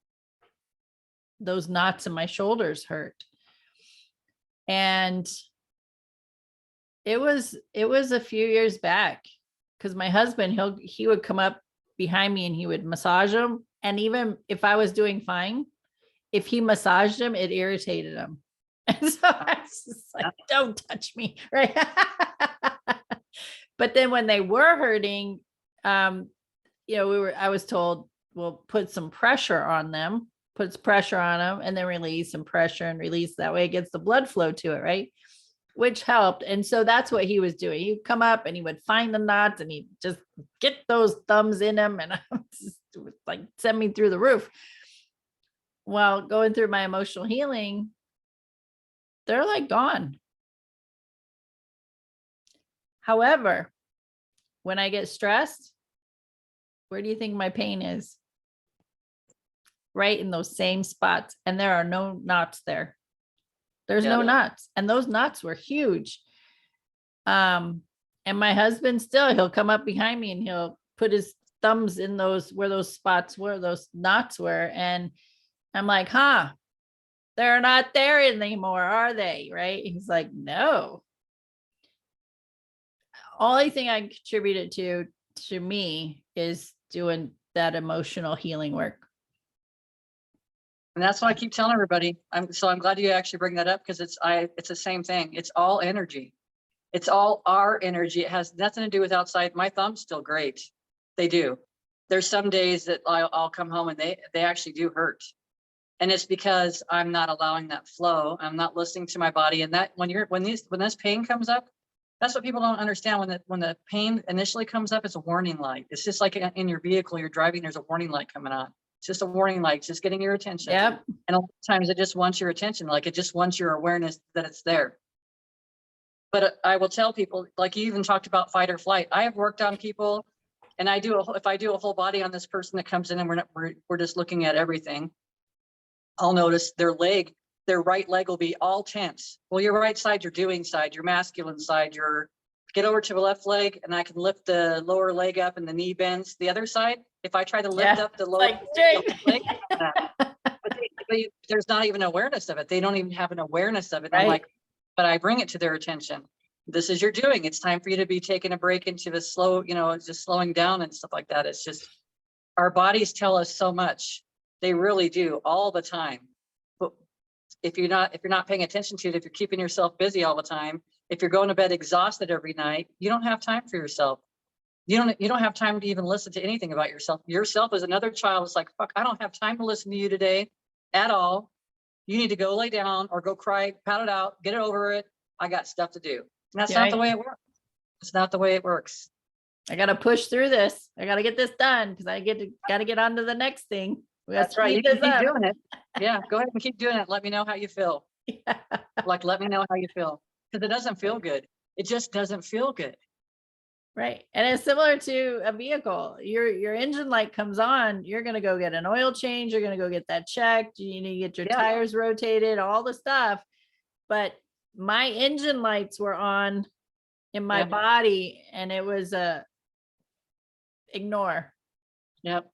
A: those knots in my shoulders hurt. And it was a few years back, because my husband, he would come up behind me and he would massage them. And even if I was doing fine, if he massaged them, it irritated him. And so I was just like, don't touch me, right? But then when they were hurting, I was told, well, put some pressure on them, puts pressure on them, and then release some pressure and release. That way it gets the blood flow to it, right? Which helped. And so that's what he was doing. He'd come up and he would find the knots and he'd just get those thumbs in him, and just like send me through the roof. Well, going through my emotional healing, they're like gone. However, when I get stressed, where do you think my pain is? Right in those same spots. And there are no knots there. There's no knots. And those knots were huge. And my husband still, he'll come up behind me and he'll put his thumbs in where those spots were, those knots were. And I'm like, they're not there anymore, are they? Right? He's like, no. Only thing I contributed to me is doing that emotional healing work.
B: And that's what I keep telling everybody. I'm glad you actually bring that up, because it's the same thing. It's all energy. It's all our energy. It has nothing to do with outside. My thumb's still great. They do. There's some days that I'll come home and they actually do hurt. And it's because I'm not allowing that flow. I'm not listening to my body. And that when this pain comes up, that's what people don't understand. When the pain initially comes up, it's a warning light. It's just like in your vehicle, you're driving, there's a warning light coming on. It's just a warning light, just getting your attention.
A: Yep.
B: And a lot of times it just wants your attention. Like it just wants your awareness that it's there. But I will tell people, like you even talked about fight or flight. I have worked on people, and if I do a whole body on this person that comes in and we're just looking at everything, I'll notice their right leg will be all tense. Well, your right side, your doing side, your masculine side, get over to the left leg, and I can lift the lower leg up and the knee bends. The other side, if I try to lift up the lower leg, but there's not even awareness of it. They don't even have an awareness of it. Right. I'm like, but I bring it to their attention. This is your doing. It's time for you to be taking a break into the slow, just slowing down and stuff like that. It's just, our bodies tell us so much. They really do, all the time. But if you're not paying attention to it, if you're keeping yourself busy all the time, if you're going to bed exhausted every night, you don't have time for yourself. You don't have time to even listen to anything about yourself. Yourself is another child. It's like, fuck, I don't have time to listen to you today at all. You need to go lay down or go cry, pat it out, get it over it. I got stuff to do. And that's not the way it works. It's not the way it works.
A: I got to push through this. I got to get this done, because I got to get on to the next thing.
B: That's right. You can keep doing it. Yeah, go ahead and keep doing it. Let me know how you feel.
A: Yeah.
B: Let me know how you feel. because it doesn't feel good. It just doesn't feel good.
A: Right. And it's similar to a vehicle. Your engine light comes on, you're going to go get an oil change, you're going to go get that checked, you need to get your tires rotated, all the stuff. But my engine lights were on in my body, and it was ignore.
B: Yep.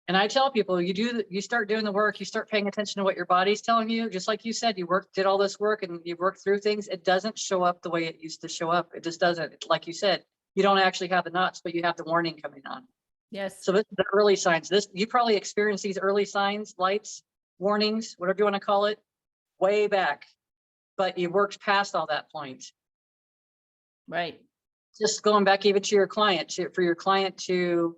B: And I tell people, you start doing the work, you start paying attention to what your body's telling you. Just like you said, did all this work and you worked through things. It doesn't show up the way it used to show up. It just doesn't. Like you said, you don't actually have the knots, but you have the warning coming on.
A: Yes.
B: So this is the early signs. You probably experienced these early signs, lights, warnings, whatever you want to call it, way back. But you worked past all that point.
A: Right.
B: Just going back even to your client, for your client to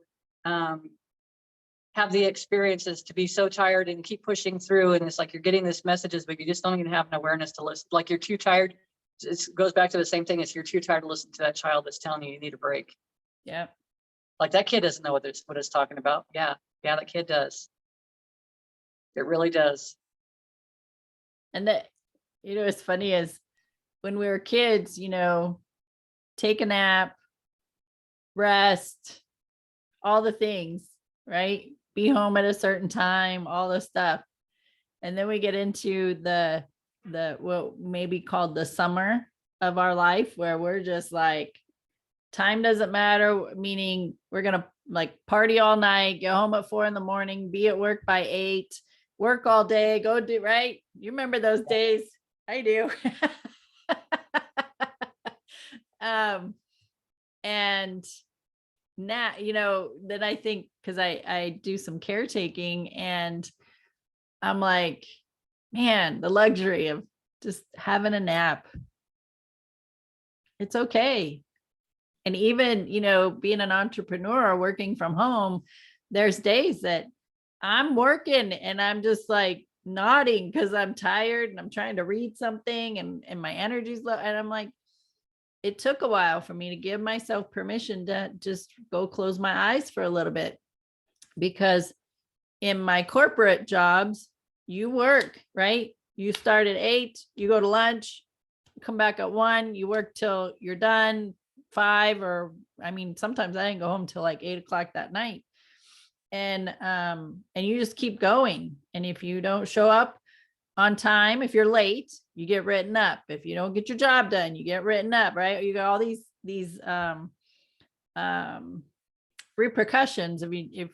B: have the experiences, to be so tired and keep pushing through. And it's like you're getting these messages, but you just don't even have an awareness to listen. Like you're too tired. It goes back to the same thing as you're too tired to listen to that child that's telling you need a break.
A: Yeah.
B: Like that kid doesn't know what it's talking about. Yeah. Yeah, that kid does. It really does.
A: And that, what's funny is when we were kids, take a nap, rest, all the things, right? Be home at a certain time, all the stuff. And then we get into the what may be called the summer of our life, where we're just like, time doesn't matter, meaning we're going to like party all night, get home at 4 a.m, be at work by 8, work all day, go do, right? You remember those days? I do. And now, then I think, because I do some caretaking, and I'm like, man, the luxury of just having a nap. It's okay. And even, being an entrepreneur or working from home, there's days that I'm working and I'm just like nodding because I'm tired and I'm trying to read something and my energy's low. And I'm like, it took a while for me to give myself permission to just go close my eyes for a little bit, because in my corporate jobs, you work, right? You start at 8, you go to lunch, come back at 1, you work till you're done 5, or sometimes I didn't go home till like 8 o'clock that night. And you just keep going. And if you don't show up on time, if you're late, you get written up. If you don't get your job done, you get written up, right? You got all these repercussions if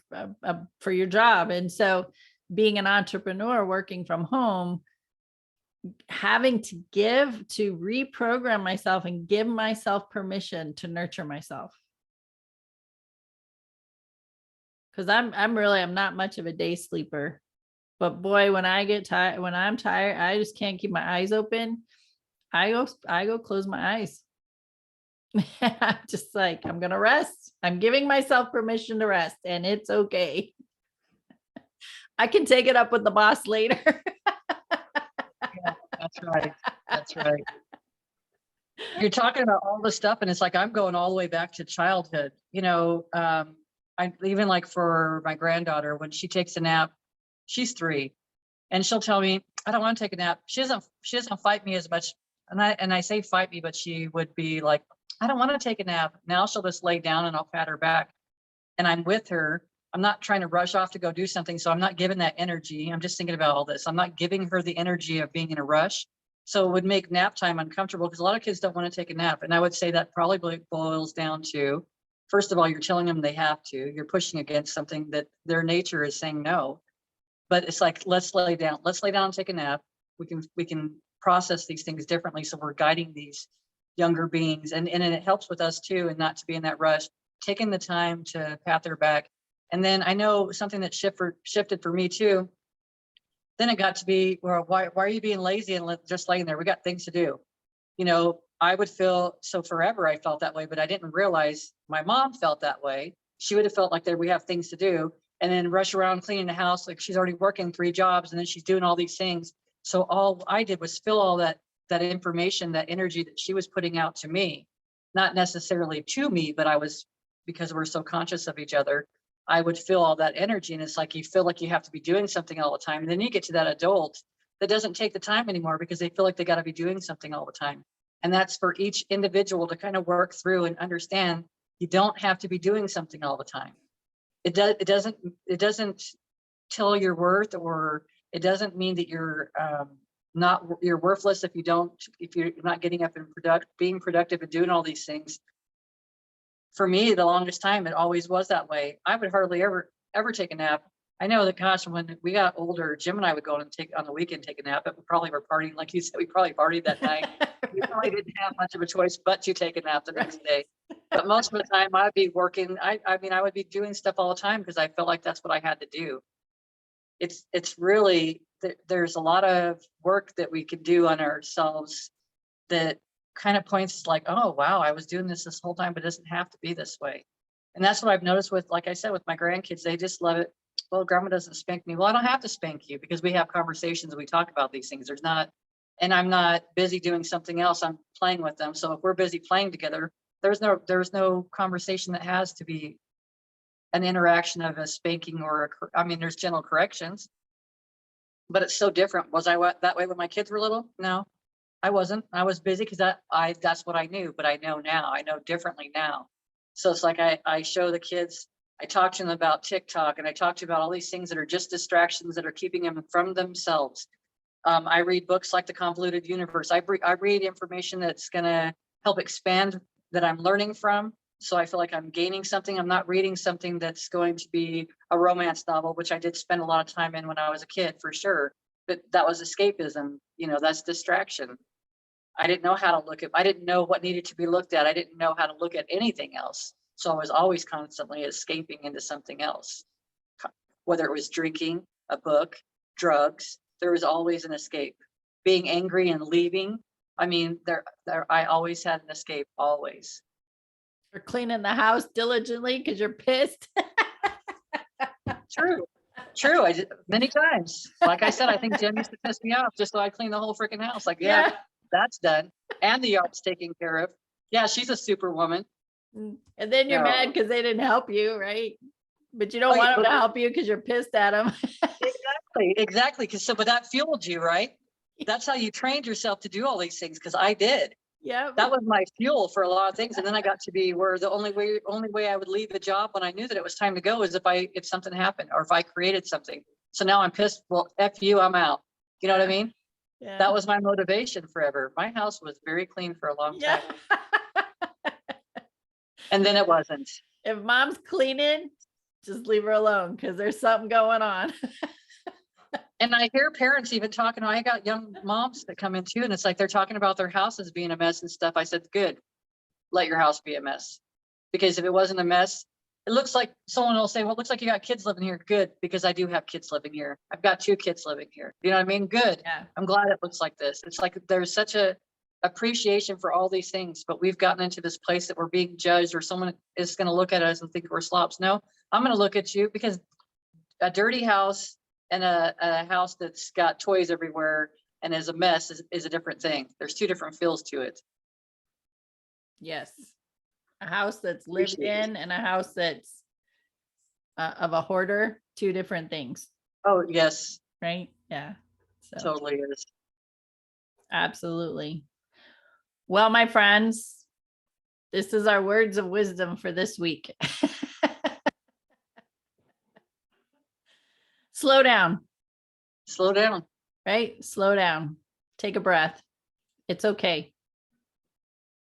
A: for your job. And so being an entrepreneur working from home, having to reprogram myself and give myself permission to nurture myself. Because I'm not much of a day sleeper. But boy, when I get tired, when I'm tired, I just can't keep my eyes open. I go close my eyes. I'm just like, I'm going to rest. I'm giving myself permission to rest, and it's okay. I can take it up with the boss later.
B: Yeah, that's right. That's right. You're talking about all this stuff, and it's like, I'm going all the way back to childhood. I even like for my granddaughter, when she takes a nap, she's 3, and she'll tell me, I don't want to take a nap. She doesn't fight me as much. And I say fight me, but she would be like, I don't want to take a nap. Now she'll just lay down and I'll pat her back. And I'm with her. I'm not trying to rush off to go do something. So I'm not giving that energy. I'm just thinking about all this. I'm not giving her the energy of being in a rush. So it would make nap time uncomfortable, because a lot of kids don't want to take a nap. And I would say that probably boils down to, first of all, you're telling them they have to. You're pushing against something that their nature is saying no. But it's like, let's lay down and take a nap. We can process these things differently. So we're guiding these younger beings, and it helps with us too, and not to be in that rush, taking the time to pat their back. And then I know something that shifted for me too. Then it got to be, well, why are you being lazy and just laying there? We got things to do. I would feel, so forever I felt that way, but I didn't realize my mom felt that way. She would have felt like we have things to do, and then rush around cleaning the house like she's already working 3 jobs, and then she's doing all these things. So all I did was fill all that information, that energy that she was putting out to me, not necessarily to me, but because we're so conscious of each other, I would feel all that energy. And it's like, you feel like you have to be doing something all the time. And then you get to that adult that doesn't take the time anymore because they feel like they got to be doing something all the time. And that's for each individual to kind of work through and understand you don't have to be doing something all the time. It doesn't tell your worth, or it doesn't mean that you're you're worthless if you're not getting up and being productive and doing all these things. For me, the longest time, it always was that way. I would hardly ever take a nap. I know that, gosh, when we got older, Jim and I would go and on the weekend, take a nap, but we probably were partying. Like you said, we probably partied that night. We probably didn't have much of a choice but to take a nap the next day. But most of the time I'd be working. I mean, I would be doing stuff all the time because I felt like that's what I had to do. It's really, there's a lot of work that we could do on ourselves that kind of points like, oh, wow, I was doing this whole time, but it doesn't have to be this way. And that's what I've noticed with, like I said, with my grandkids, they just love it. Well, grandma doesn't spank me. Well, I don't have to spank you because we have conversations and we talk about these things. And I'm not busy doing something else. I'm playing with them. So if we're busy playing together, there's no conversation that has to be an interaction of a spanking I mean, there's gentle corrections, but it's so different. Was I that way when my kids were little? No, I wasn't. I was busy because that's what I knew, but I know now. I know differently now. So it's like I show the kids, I talk to them about TikTok, and I talk to them about all these things that are just distractions that are keeping them from themselves. I read books like The Convoluted Universe. I read information that's going to help expand that I'm learning from. So I feel like I'm gaining something. I'm not reading something that's going to be a romance novel, which I did spend a lot of time in when I was a kid, for sure. But that was escapism. That's distraction. I didn't know I didn't know what needed to be looked at. I didn't know how to look at anything else. So I was always constantly escaping into something else, whether it was drinking, a book, drugs. There was always an escape. Being angry and leaving. I mean, I always had an escape, always.
A: Or cleaning the house diligently because you're pissed.
B: True. I did many times. Like I said, I think Jen used to piss me off just so I clean the whole freaking house. Like, yeah, that's done. And the yard's taken care of. Yeah, she's a superwoman.
A: And then you're mad because they didn't help you, right? But you don't want them to help you because you're pissed at them.
B: Exactly. But that fueled you, right? That's how you trained yourself to do all these things. Because I did.
A: Yeah.
B: That was my fuel for a lot of things. And then I got to be where the only way I would leave a job when I knew that it was time to go is if something happened or if I created something. So now I'm pissed. Well, F you, I'm out. You know what I mean? Yeah. That was my motivation forever. My house was very clean for a long time. And then it wasn't.
A: If mom's cleaning, just leave her alone because there's something going on.
B: And I hear parents even talking. I got young moms that come in too, and it's like they're talking about their houses being a mess and stuff. I said, good, let your house be a mess. Because if it wasn't a mess, it looks like someone will say, well, it looks like you got kids living here. Good, because I do have kids living here. I've got 2 kids living here. You know what I mean? Good. Yeah. I'm glad it looks like this. It's like there's such a appreciation for all these things, but we've gotten into this place that we're being judged, or someone is going to look at us and think we're slobs. No, I'm going to look at you because a dirty house and a house that's got toys everywhere and is a mess is a different thing. There's 2 different feels to it.
A: Yes. A house that's lived in and a house that's of a hoarder, 2 different things.
B: Oh, yes.
A: Right? Yeah. So.
B: Totally is.
A: Absolutely. Well, my friends, this is our words of wisdom for this week. Slow down.
B: Slow down.
A: Right? Slow down. Take a breath. It's okay.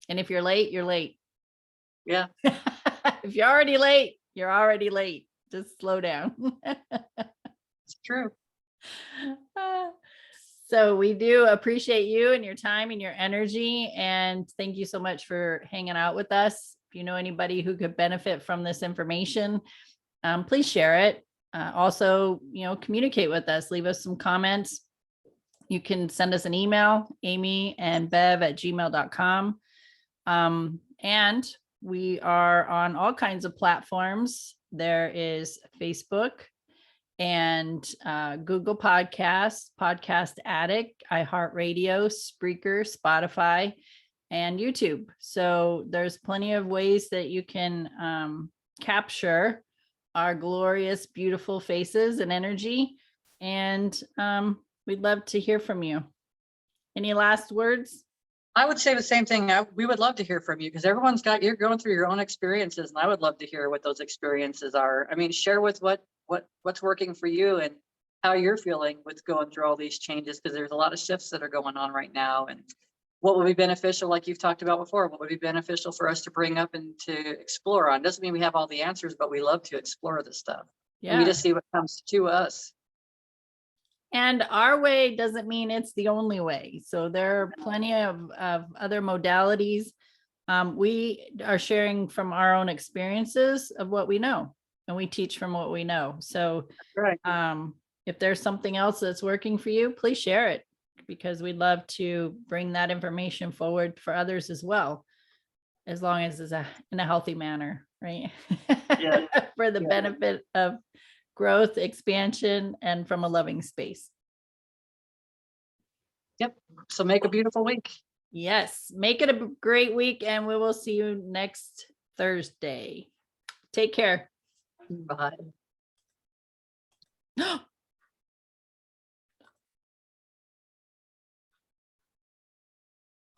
A: And if you're late, you're late.
B: Yeah.
A: If you're already late, you're already late. Just slow down.
B: It's true.
A: So we do appreciate you and your time and your energy. And thank you so much for hanging out with us. If you know anybody who could benefit from this information, please share it. Also, communicate with us. Leave us some comments. You can send us an email, amieandbev@gmail.com. And we are on all kinds of platforms. There is Facebook and Google Podcasts, Podcast Addict, iHeartRadio, Spreaker, Spotify, and YouTube. So there's plenty of ways that you can capture our glorious, beautiful faces and energy. And We'd love to hear from you. Any last words?
B: I would say the same thing. We would love to hear from you because you're going through your own experiences, and I would love to hear what those experiences are. I mean, share with what's working for you and how you're feeling with going through all these changes, because there's a lot of shifts that are going on right now. And what would be beneficial, like you've talked about before, what would be beneficial for us to bring up and to explore on? Doesn't mean we have all the answers, but we love to explore this stuff. And we
A: Yeah.
B: just see what comes to us.
A: And our way doesn't mean it's the only way. So there are plenty of other modalities. We are sharing from our own experiences of what we know, and we teach from what we know. So
B: Right.
A: if there's something else that's working for you, please share it, because we'd love to bring that information forward for others as well, as long as it's in a healthy manner, right?
B: Yeah.
A: For the
B: Yeah.
A: benefit of growth, expansion, and from a loving space.
B: Yep. So make a beautiful week.
A: Yes, make it a great week, and we will see you next Thursday. Take care.
B: Bye.